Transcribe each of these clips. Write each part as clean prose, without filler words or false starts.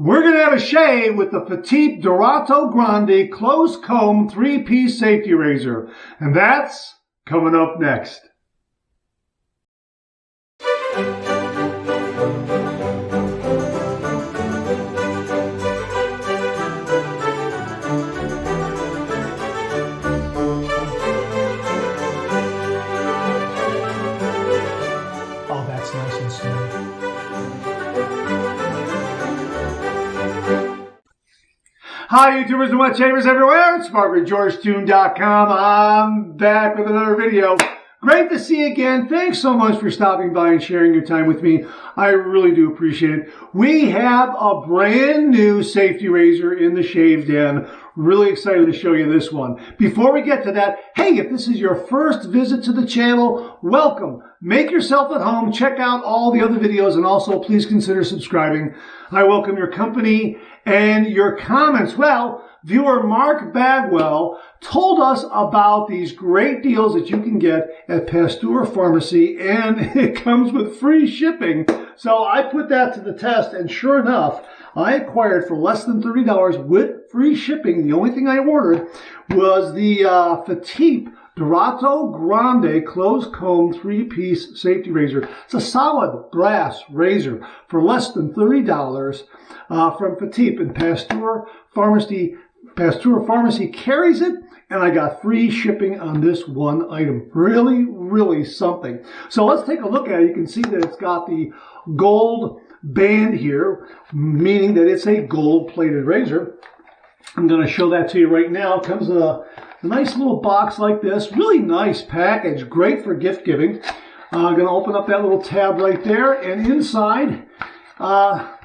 We're going to have a shave with the Fatip Dorato Grande closed comb 3-piece safety razor. And that's coming up next. Oh, that's nice and smooth. Hi YouTubers and wet shavers everywhere, it's MargaretGeorgeTune.com. I'm back with another video. Great to see you again. Thanks so much for stopping by and sharing your time with me. I really do appreciate it. We have a brand new safety razor in the shave den. Really excited to show you this one. Before we get to that, hey, if this is your first visit to the channel, welcome. Make yourself at home. Check out all the other videos and also please consider subscribing. I welcome your company and your comments. Well, viewer Mark Bagwell told us about these great deals that you can get at Pasteur Pharmacy, and it comes with free shipping. So I put that to the test, and sure enough, I acquired for less than $30 with free shipping. The only thing I ordered was the Fatip Dorato Grande closed comb 3-piece safety razor. It's a solid brass razor for less than $30 from Fatip, and Pasteur Pharmacy carries it, and I got free shipping on this one item. Really, really something. So let's take a look at it. You can see that it's got the gold band here, meaning that it's a gold-plated razor. I'm going to show that to you right now. It comes in a nice little box like this. Really nice package. Great for gift giving. I'm going to open up that little tab right there, and inside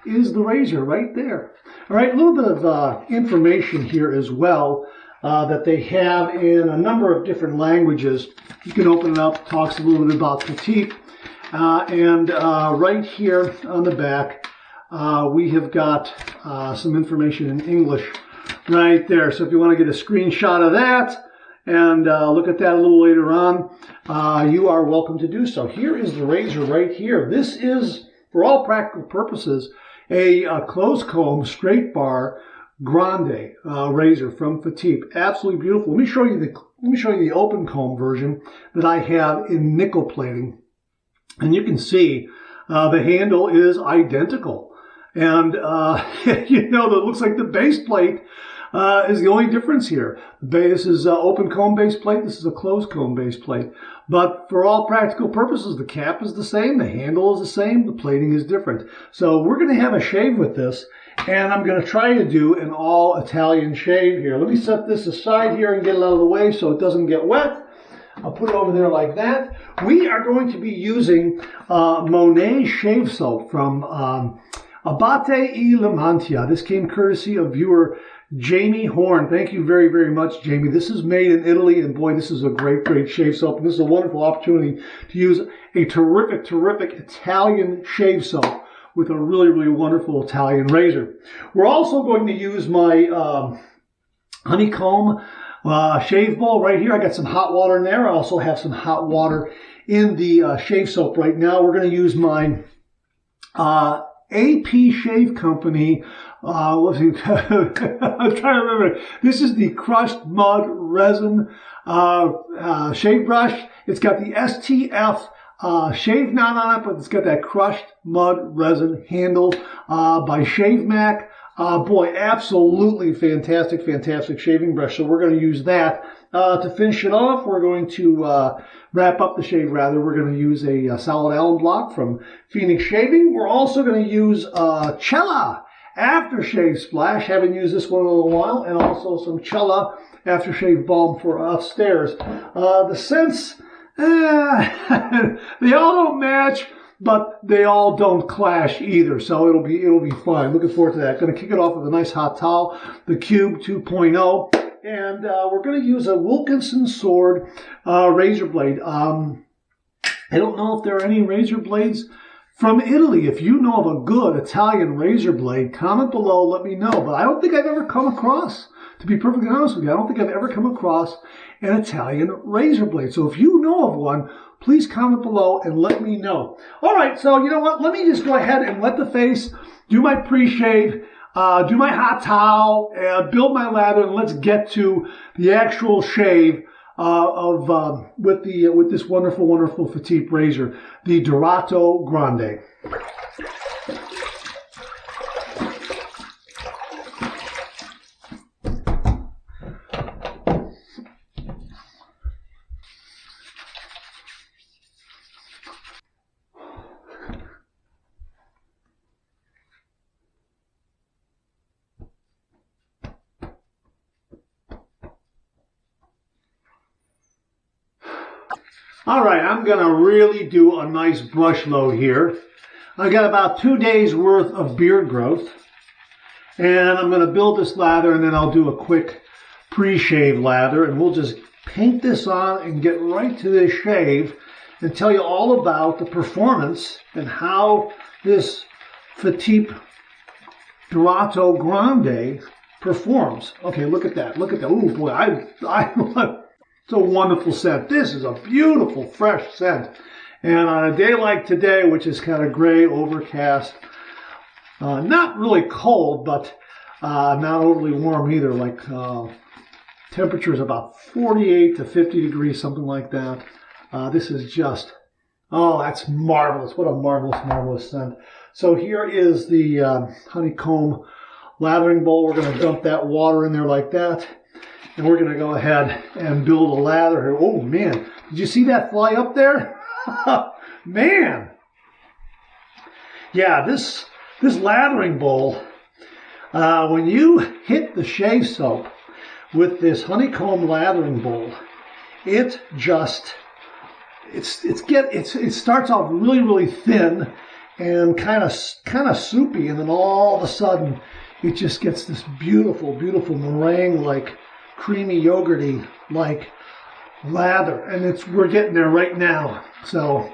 is the razor right there. All right, a little bit of information here as well that they have in a number of different languages. You can open it up. It talks a little bit about Fatip. And right here on the back, we have got some information in English right there. So if you want to get a screenshot of that and look at that a little later on, you are welcome to do so. Here is the razor right here. This is, for all practical purposes, a closed comb straight bar grande razor from Fatip. Absolutely beautiful. Let me show you the open comb version that I have in nickel plating. And you can see the handle is identical. And, you know, it looks like the base plate is the only difference here. This is open comb base plate. This is a closed comb base plate. But for all practical purposes, the cap is the same. The handle is the same. The plating is different. So we're going to have a shave with this. And I'm going to try to do an all Italian shave here. Let me set this aside here and get it out of the way so it doesn't get wet. I'll put it over there like that. We are going to be using Monet shave soap from Abate e La Mantia. This came courtesy of viewer Jamie Horn. Thank you very, very much, Jamie. This is made in Italy, and boy, this is a great, great shave soap. And this is a wonderful opportunity to use a terrific, terrific Italian shave soap with a really, really wonderful Italian razor. We're also going to use my honeycomb shave bowl right here. I got some hot water in there. I also have some hot water in the shave soap right now. We're going to use my AP Shave Company. Let's see. I'm trying to remember. This is the crushed mud resin shave brush. It's got the STF shave knot on it, but it's got that crushed mud resin handle by Shave Mac. Boy, absolutely fantastic, fantastic shaving brush. So we're going to use that. To finish it off, we're going to wrap up the shave, rather. We're going to use a solid alum block from Phoenix Shaving. We're also going to use Cella Aftershave Splash. Haven't used this one in a little while. And also some Cella Aftershave Balm for upstairs. The scents, they all don't match, but they all don't clash either, so it'll be fine. Looking forward to that. Going to kick it off with a nice hot towel, the Cube 2.0, and we're going to use a Wilkinson Sword razor blade. I don't know if there are any razor blades from Italy. If you know of a good Italian razor blade, comment below, let me know. But I don't think I've ever come across, to be perfectly honest with you, I don't think I've ever come across an Italian razor blade. So if you know of one, please comment below and let me know. All right, so you know what? Let me just go ahead and let the face do my pre-shave. do my hot towel, build my lather, and let's get to the actual shave with this wonderful, wonderful Fatip razor, the Dorato Grande. All right, I'm going to really do a nice brush load here. I got about 2 days worth of beard growth. And I'm going to build this lather, and then I'll do a quick pre-shave lather. And we'll just paint this on and get right to this shave and tell you all about the performance and how this Fatip Dorato Grande performs. Okay, look at that. Look at that. Oh, boy, it's a wonderful scent. This is a beautiful, fresh scent. And on a day like today, which is kind of gray, overcast, not really cold, but not overly warm either, like temperature is about 48 to 50 degrees, something like that. This is just, oh, that's marvelous. What a marvelous, marvelous scent. So here is the honeycomb lathering bowl. We're going to dump that water in there like that. And we're going to go ahead and build a lather here. Oh, man. Did you see that fly up there? Man. Yeah, this lathering bowl, when you hit the shave soap with this honeycomb lathering bowl, it starts off really, really thin and kind of soupy. And then all of a sudden, it just gets this beautiful, beautiful meringue-like, creamy yogurty like lather, and we're getting there right now. So,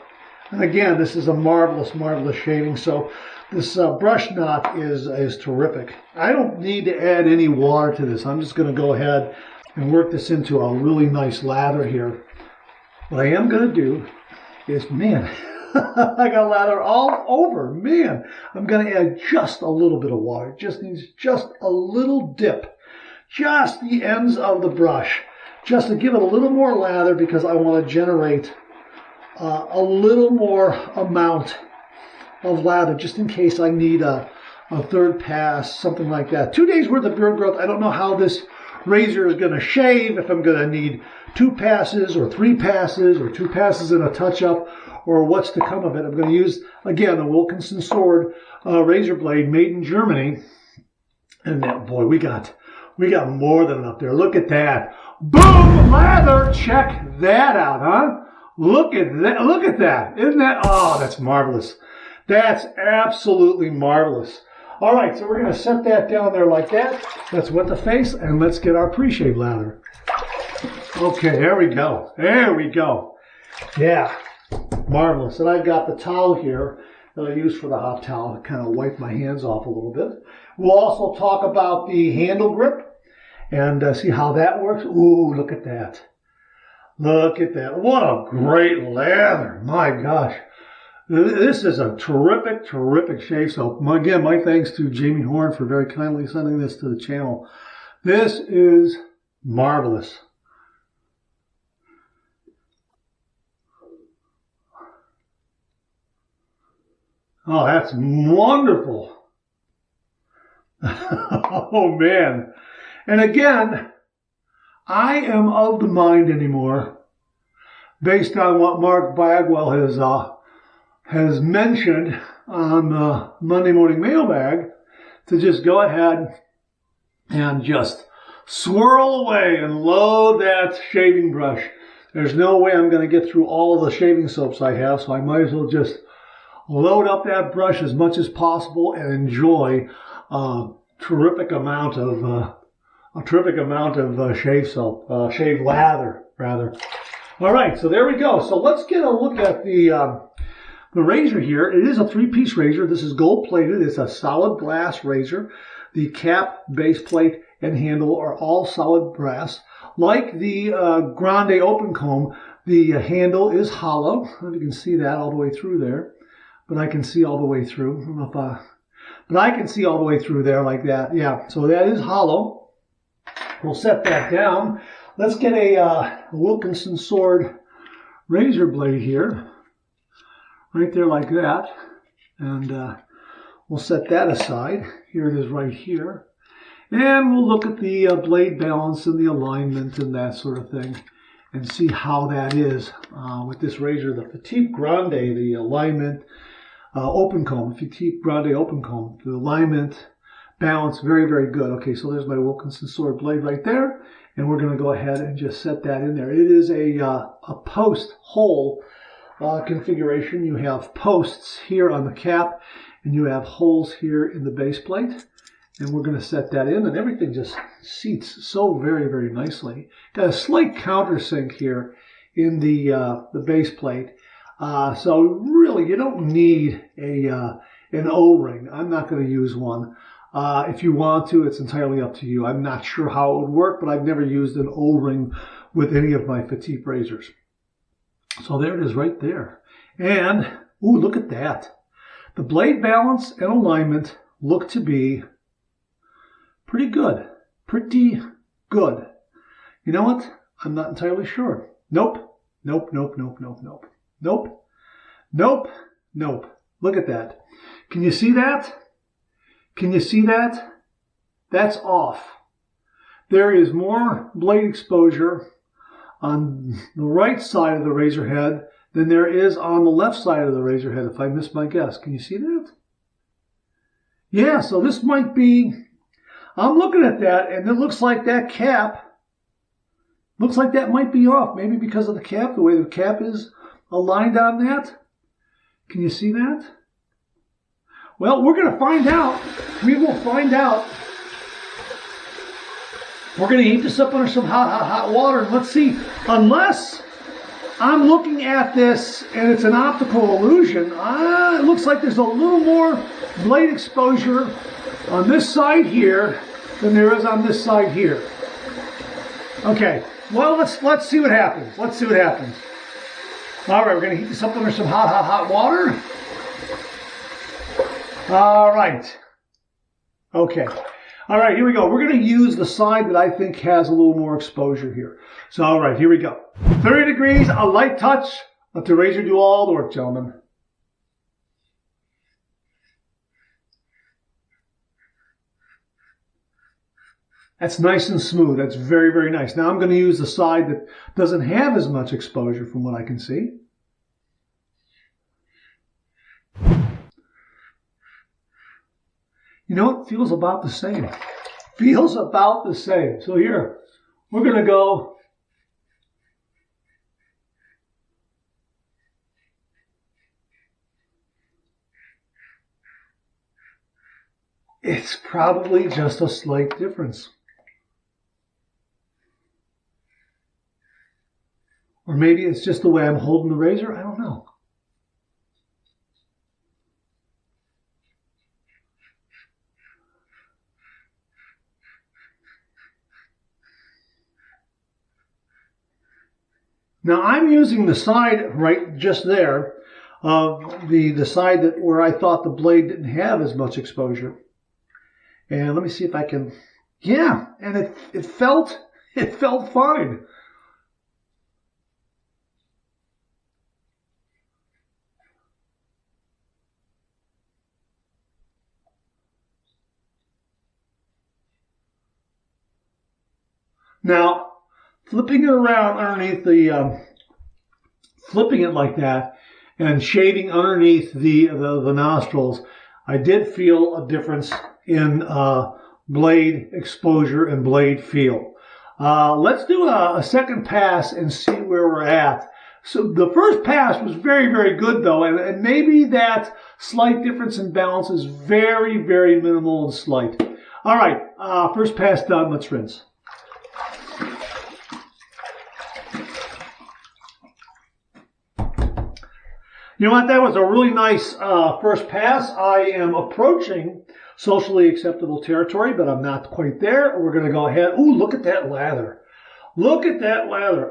and again, this is a marvelous, marvelous shaving. So this brush knot is terrific. I don't need to add any water to this. I'm just going to go ahead and work this into a really nice lather here. What I am going to do is, man, I got lather all over. Man, I'm going to add just a little bit of water. It just needs just a little dip. Just the ends of the brush, just to give it a little more lather, because I want to generate a little more amount of lather, just in case I need a third pass, something like that. 2 days worth of beard growth. I don't know how this razor is going to shave, if I'm going to need 2 passes or 3 passes or 2 passes and a touch-up, or what's to come of it. I'm going to use, again, the Wilkinson Sword razor blade made in Germany. And that, boy, we got more than enough there. Look at that. Boom! Lather! Check that out, huh? Look at that. Look at that. Isn't that? Oh, that's marvelous. That's absolutely marvelous. All right, so we're going to set that down there like that. Let's wet the face, and let's get our pre-shave lather. Okay, there we go. There we go. Yeah, marvelous. And I've got the towel here that I use for the hot towel to kind of wipe my hands off a little bit. We'll also talk about the handle grip and see how that works. Ooh, look at that. Look at that. What a great lather. My gosh. This is a terrific, terrific shave soap. Again, my thanks to Jamie Horn for very kindly sending this to the channel. This is marvelous. Oh, that's wonderful. Oh, man. And again, I am of the mind anymore, based on what Mark Bagwell has mentioned on the Monday Morning Mailbag, to just go ahead and just swirl away and load that shaving brush. There's no way I'm going to get through all of the shaving soaps I have, so I might as well just load up that brush as much as possible and enjoy a terrific amount of shave soap, shave lather, rather. All right, so there we go. So let's get a look at the razor here. It is a 3-piece razor. This is gold-plated. It's a solid glass razor. The cap, base plate, and handle are all solid brass. Like the Grande open comb, the handle is hollow. I don't know if you can see that all the way through there, but I can see all the way through. I don't know if But I can see all the way through there like that. Yeah, so that is hollow. We'll set that down. Let's get a Wilkinson sword razor blade here. Right there like that. And we'll set that aside. Here it is right here. And we'll look at the blade balance and the alignment and that sort of thing. And see how that is with this razor. The Fatip Grande, the alignment, open comb. Fatip Grande open comb. The alignment, balance, very, very good. Okay, so there's my Wilkinson sword blade right there. And we're going to go ahead and just set that in there. It is a post hole configuration. You have posts here on the cap, and you have holes here in the base plate. And we're going to set that in, and everything just seats so very, very nicely. Got a slight countersink here in the base plate. So really, you don't need an O-ring. I'm not going to use one. If you want to, it's entirely up to you. I'm not sure how it would work, but I've never used an O-ring with any of my Fatip razors. So there it is right there. And, ooh, look at that. The blade balance and alignment look to be pretty good. Pretty good. You know what? I'm not entirely sure. Nope. Nope, nope, nope, nope, nope. Nope. Nope. Nope. Look at that. Can you see that? Can you see that? That's off. There is more blade exposure on the right side of the razor head than there is on the left side of the razor head, if I miss my guess. Can you see that? Yeah, so this might be... I'm looking at that, and it looks like that cap, looks like that might be off. Maybe because of the cap, the way the cap is aligned on that. Can you see that? Well, we're going to find out. We will find out. We're going to heat this up under some hot water. And let's see. Unless I'm looking at this and it's an optical illusion, it looks like there's a little more blade exposure on this side here than there is on this side here. Okay, well, let's see what happens. Let's see what happens. All right, we're going to heat this up under some hot water. All right. Okay. All right, here we go. We're going to use the side that I think has a little more exposure here. So, all right, here we go. 30 degrees, a light touch. Let the razor do all the work, gentlemen. That's nice and smooth. That's very, very nice. Now I'm going to use the side that doesn't have as much exposure from what I can see. You know what? Feels about the same. Feels about the same. So here, we're going to go. It's probably just a slight difference. Or maybe it's just the way I'm holding the razor. I don't know. Now I'm using the side right just there, the side that where I thought the blade didn't have as much exposure. And let me see if I can. Yeah, and it felt fine. Now, flipping it around underneath the, flipping it like that and shading underneath the nostrils, I did feel a difference in blade exposure and blade feel. Let's do a second pass and see where we're at. So the first pass was very, very good though, and maybe that slight difference in balance is very, very minimal and slight. All right, first pass done, let's rinse. You know what? That was a really nice first pass. I am approaching socially acceptable territory, but I'm not quite there. We're going to go ahead. Ooh, look at that lather. Look at that lather.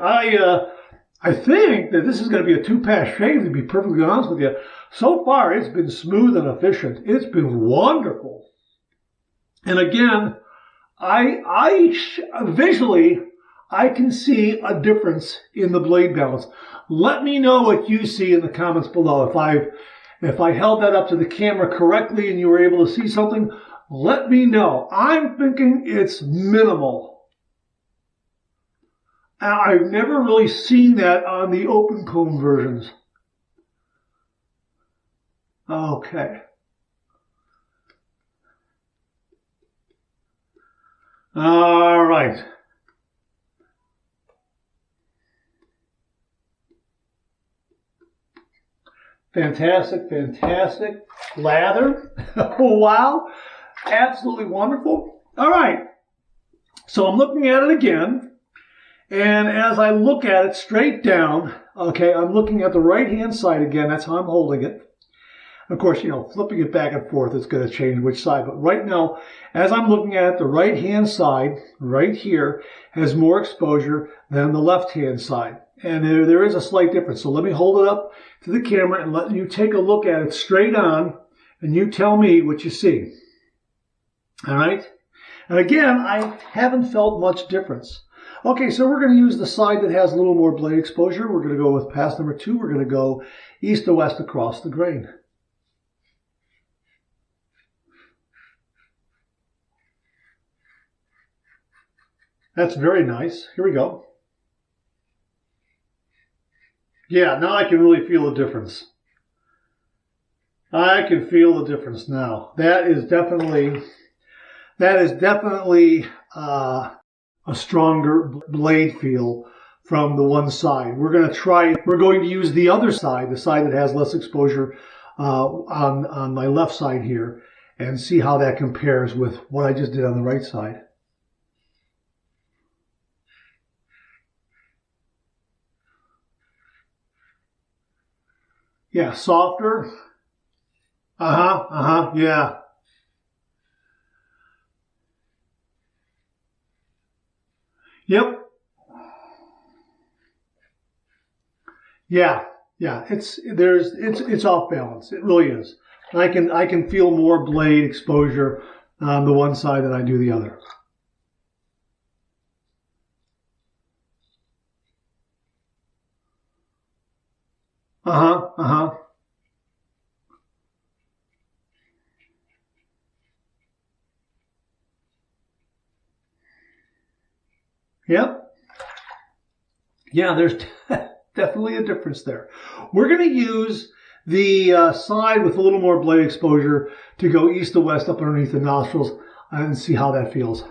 I think that this is going to be a 2-pass shave, to be perfectly honest with you. So far, it's been smooth and efficient. It's been wonderful. And again, visually, I can see a difference in the blade balance. Let me know what you see in the comments below. If I held that up to the camera correctly and you were able to see something, let me know. I'm thinking it's minimal. I've never really seen that on the open comb versions. Okay. All right. Fantastic, fantastic. Lather. Oh, wow. Absolutely wonderful. All right. So I'm looking at it again. And as I look at it straight down, okay, I'm looking at the right-hand side again. That's how I'm holding it. Of course, you know, flipping it back and forth is going to change which side. But right now, as I'm looking at it, the right-hand side, right here, has more exposure than the left-hand side. And there is a slight difference. So let me hold it up to the camera and let you take a look at it straight on, and you tell me what you see. All right? And again, I haven't felt much difference. Okay, so we're going to use the side that has a little more blade exposure. We're going to go with pass number 2. We're going to go east to west across the grain. That's very nice. Here we go. Yeah, now I can really feel the difference. I can feel the difference now. That is definitely a stronger blade feel from the one side. We're going to use the other side, the side that has less exposure on my left side here, and see how that compares with what I just did on the right side. Yeah, softer. Yeah. Yep. Yeah. It's off balance. It really is. I can feel more blade exposure on the one side than I do the other. Yep. Yeah, there's definitely a difference there. We're going to use the side with a little more blade exposure to go east to west up underneath the nostrils and see how that feels.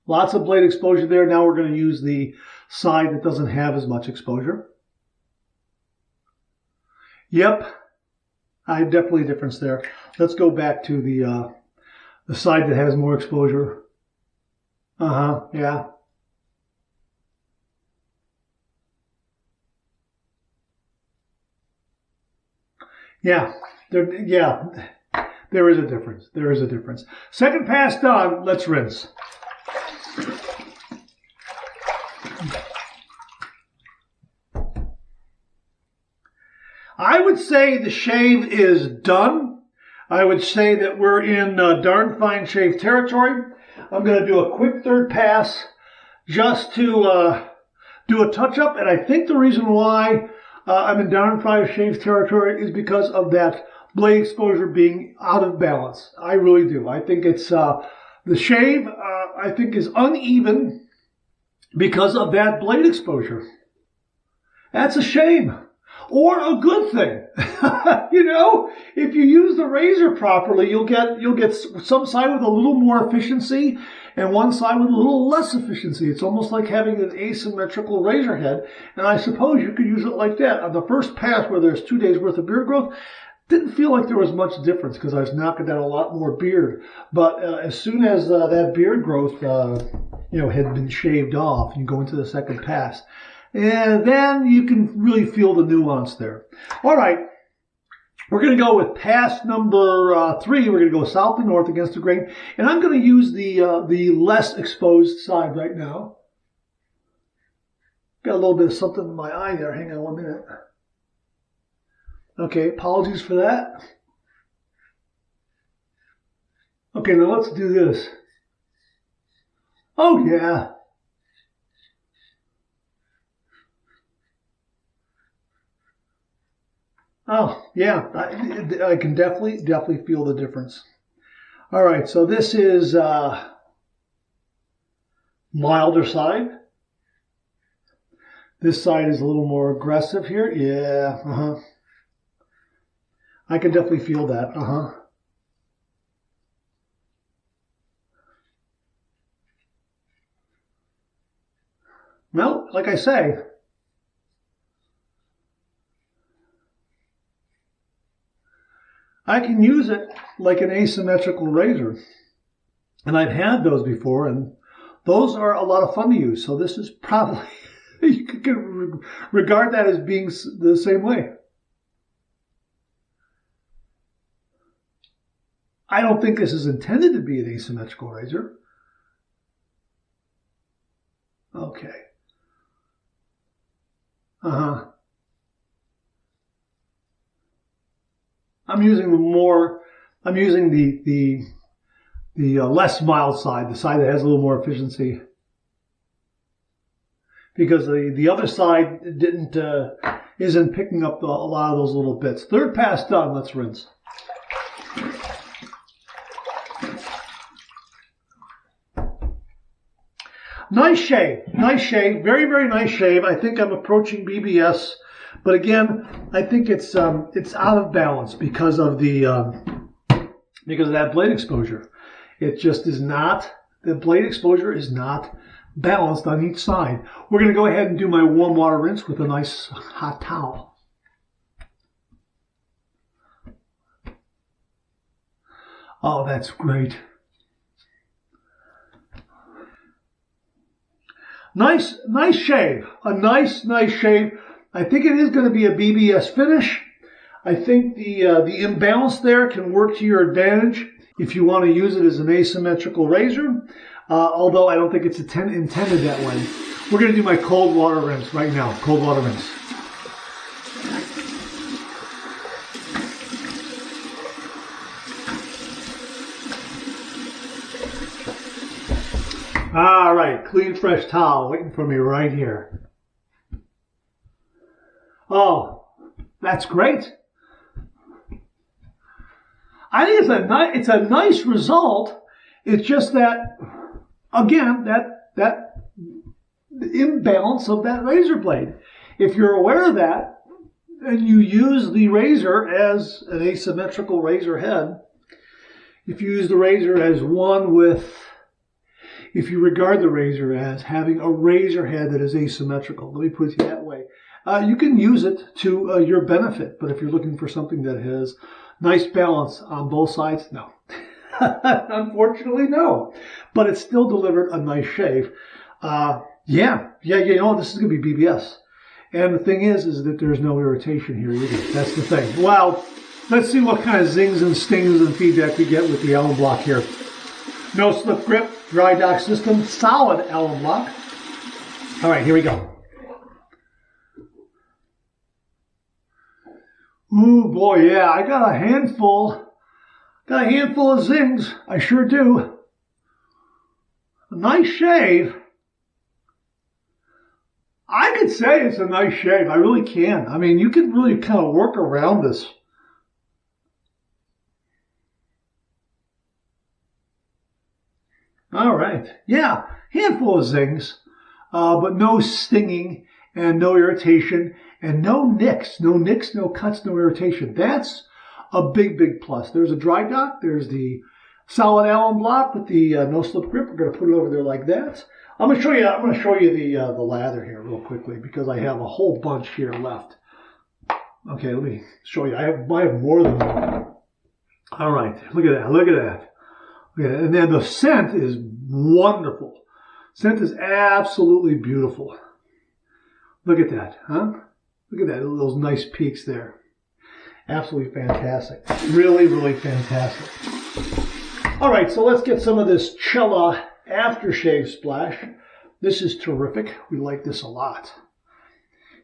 Lots of blade exposure there. Now we're going to use the side that doesn't have as much exposure. Yep. Definitely a difference there. Let's go back to the side that has more exposure. Yeah. Yeah. There is a difference. There is a difference. Second pass done. Let's rinse. I would say the shave is done. I would say that we're in darn fine shave territory. I'm going to do a quick third pass just to do a touch-up. And I think the reason why I'm in darn fine shave territory is because of that blade exposure being out of balance. I really do. I think it's the shave, I think, is uneven because of that blade exposure. That's a shame. Or a good thing. You know, if you use the razor properly, you'll get some side with a little more efficiency and one side with a little less efficiency. It's almost like having an asymmetrical razor head, and I suppose you could use it like that. On the first pass, where there's 2 days worth of beard growth, didn't feel like there was much difference because I was knocking down a lot more beard. But as soon as that beard growth, had been shaved off, you go into the second pass. And then you can really feel the nuance there. All right. We're going to go with pass number 3. We're going to go south to north against the grain. And I'm going to use the less exposed side right now. Got a little bit of something in my eye there. Hang on 1 minute. Okay, apologies for that. Okay, now let's do this. Oh, yeah. Oh, yeah, I can definitely feel the difference. All right, so this is milder side. This side is a little more aggressive here. Yeah, I can definitely feel that. Well, like I say, I can use it like an asymmetrical razor. And I've had those before, and those are a lot of fun to use. So this is probably, you could regard that as being the same way. I don't think this is intended to be an asymmetrical razor. Okay. I'm using the less mild side, the side that has a little more efficiency, because the other side isn't picking up a lot of those little bits. Third pass done. Let's rinse. Nice shave, very, very nice shave. I think I'm approaching BBS, but again, I think it's out of balance because of that blade exposure. It just is not, the blade exposure is not balanced on each side. We're going to go ahead and do my warm water rinse with a nice hot towel. Oh, that's great. Nice shave. A nice shave. I think it is going to be a BBS finish. I think the imbalance there can work to your advantage if you want to use it as an asymmetrical razor, although I don't think it's intended that way. We're going to do my cold water rinse right now. Cold water rinse. All right, clean, fresh towel waiting for me right here. Oh, that's great. I think it's a nice result. It's just that, again, that imbalance of that razor blade. If you're aware of that and you use the razor as an asymmetrical razor head, if you use the razor as one with, if you regard the razor as having a razor head that is asymmetrical, let me put it that way, you can use it to your benefit. But if you're looking for something that has nice balance on both sides, no. Unfortunately, no. But it still delivered a nice shave. Yeah, you know, this is going to be BBS. And the thing is that there's no irritation here either. That's the thing. Well, let's see what kind of zings and stings and feedback we get with the Allen block here. No slip grip, dry dock system, solid Allen block. All right, here we go. Ooh, boy, yeah, I got a handful. Got a handful of zings. I sure do. A nice shave. I could say it's a nice shave. I really can. I mean, you can really kind of work around this. All right. Yeah, handful of zings, but no stinging and no irritation and no nicks. No nicks, no cuts, no irritation. That's a big, big plus. There's a dry dock. There's the solid Allen block with the no slip grip. We're going to put it over there like that. I'm going to show you the lather here real quickly because I have a whole bunch here left. Okay, let me show you. I have more than one. All right, look at that. Look at that. Yeah, and then the scent is wonderful. Scent is absolutely beautiful. Look at that, huh? Look at that, those nice peaks there. Absolutely fantastic. Really, really fantastic. All right, so let's get some of this Cella aftershave splash. This is terrific. We like this a lot.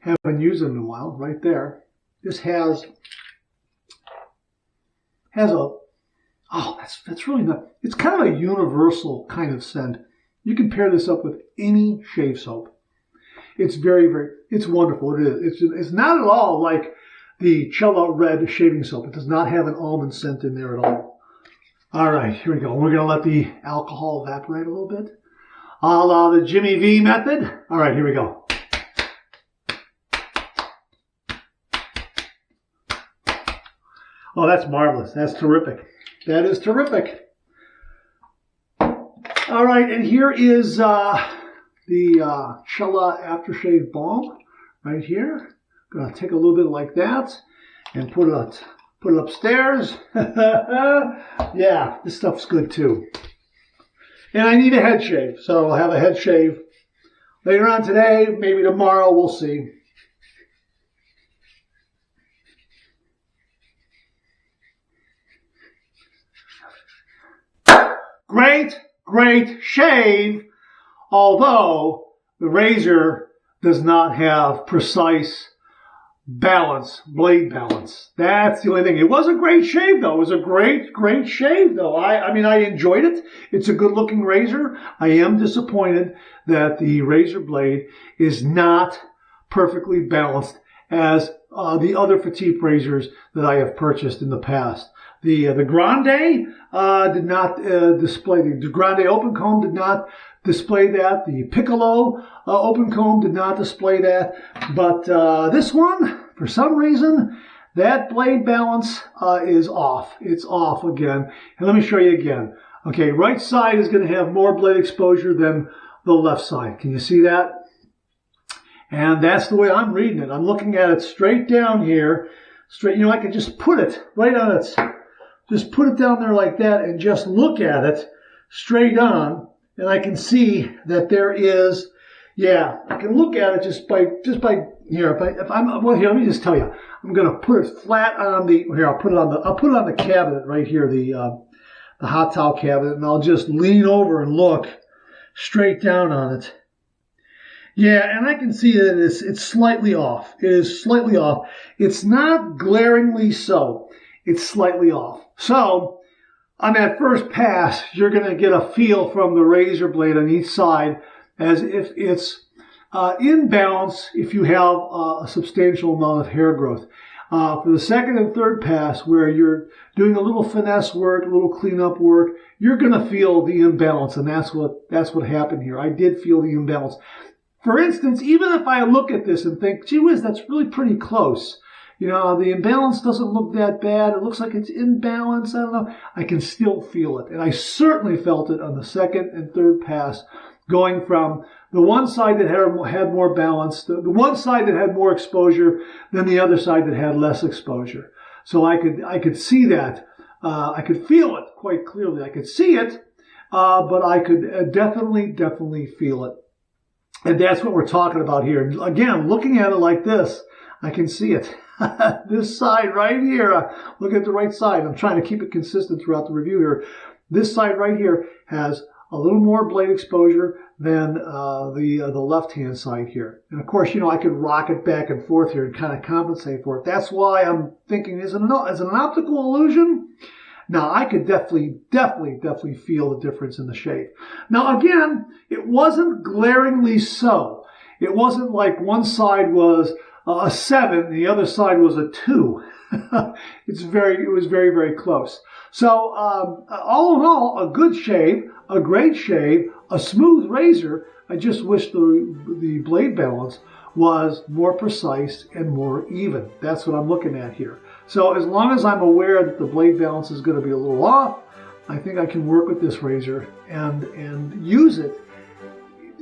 Haven't used it in a while. Right there. This has a, oh, that's really not, it's kind of a universal kind of scent. You can pair this up with any shave soap. It's very, very, it's wonderful. It is. It's not at all like the Cella Red shaving soap. It does not have an almond scent in there at all. All right, here we go. We're going to let the alcohol evaporate a little bit. A la the Jimmy V method. All right, here we go. Oh, that's marvelous. That's terrific. That is terrific. All right, and here is the Cella Aftershave Balm right here. Going to take a little bit like that and put it upstairs. Yeah, this stuff's good too. And I need a head shave, so I'll have a head shave later on today, maybe tomorrow, we'll see. Great, great shave, although the razor does not have precise balance, blade balance. That's the only thing. It was a great shave, though. It was a great, great shave, though. I mean, I enjoyed it. It's a good-looking razor. I am disappointed that the razor blade is not perfectly balanced as the other Fatip razors that I have purchased in the past. The Grande did not display, the Grande open comb did not display that. The Piccolo open comb did not display that. But this one, for some reason, that blade balance is off. It's off again. And let me show you again. Okay, right side is going to have more blade exposure than the left side. Can you see that? And that's the way I'm reading it. I'm looking at it straight down here. Straight, you know, I could just put it right on its, just put it down there like that and just look at it straight on. And I can see that there is, yeah, I can look at it just by here. Well, here, let me just tell you, I'm going to put it flat on the, here, I'll put it on the cabinet right here, the hot towel cabinet, and I'll just lean over and look straight down on it. Yeah, and I can see that it's slightly off. It is slightly off. It's not glaringly so. It's slightly off. So, on that first pass, you're going to get a feel from the razor blade on each side as if it's in balance if you have a substantial amount of hair growth. For the second and third pass, where you're doing a little finesse work, a little cleanup work, you're going to feel the imbalance, and that's what happened here. I did feel the imbalance. For instance, even if I look at this and think, gee whiz, that's really pretty close. You know, the imbalance doesn't look that bad. It looks like it's in balance. I don't know. I can still feel it. And I certainly felt it on the second and third pass, going from the one side that had more balance, the one side that had more exposure than the other side that had less exposure. So I could see that. I could feel it quite clearly. I could see it, but I could definitely feel it. And that's what we're talking about here. Again, looking at it like this, I can see it. This side right here, look at the right side. I'm trying to keep it consistent throughout the review here. This side right here has a little more blade exposure than the left-hand side here. And of course, you know, I could rock it back and forth here and kind of compensate for it. That's why I'm thinking, is it an optical illusion? Now, I could definitely feel the difference in the shade. Now, again, it wasn't glaringly so. It wasn't like one side was a 7, the other side was a 2. It was very close. So, all in all, a good shave, a great shave, a smooth razor. I just wish the blade balance was more precise and more even. That's what I'm looking at here. So as long as I'm aware that the blade balance is going to be a little off, I think I can work with this razor and use it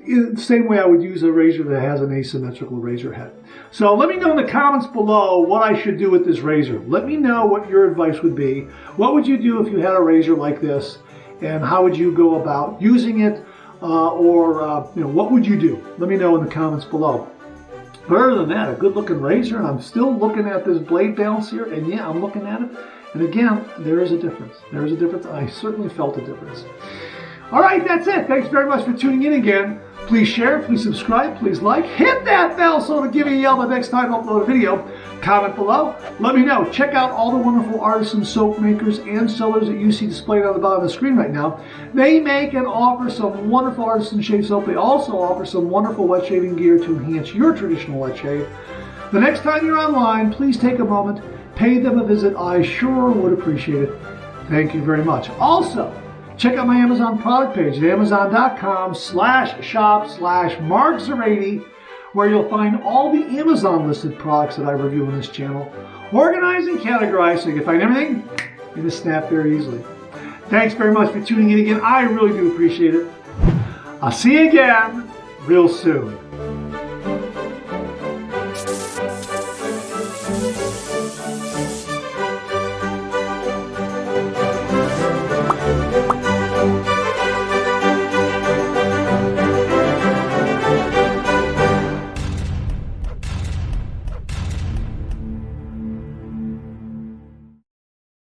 in the same way I would use a razor that has an asymmetrical razor head. So let me know in the comments below what I should do with this razor. Let me know what your advice would be. What would you do if you had a razor like this? And how would you go about using it? Or what would you do? Let me know in the comments below. But other than that, a good looking razor, and I'm still looking at this blade balance here, and yeah, I'm looking at it. And again, there is a difference. There is a difference. I certainly felt a difference. All right, that's it. Thanks very much for tuning in again. Please share, please subscribe, please like. Hit that bell so it'll give you a yell the next time I upload a video. Comment below. Let me know. Check out all the wonderful artisan soap makers and sellers that you see displayed on the bottom of the screen right now. They make and offer some wonderful artisan shave soap. They also offer some wonderful wet shaving gear to enhance your traditional wet shave. The next time you're online, please take a moment, pay them a visit. I sure would appreciate it. Thank you very much. Also, check out my Amazon product page at amazon.com/shop/markzerati, where you'll find all the Amazon listed products that I review on this channel, organized and categorized so you can find everything in a snap very easily. Thanks very much for tuning in again. I really do appreciate it. I'll see you again real soon.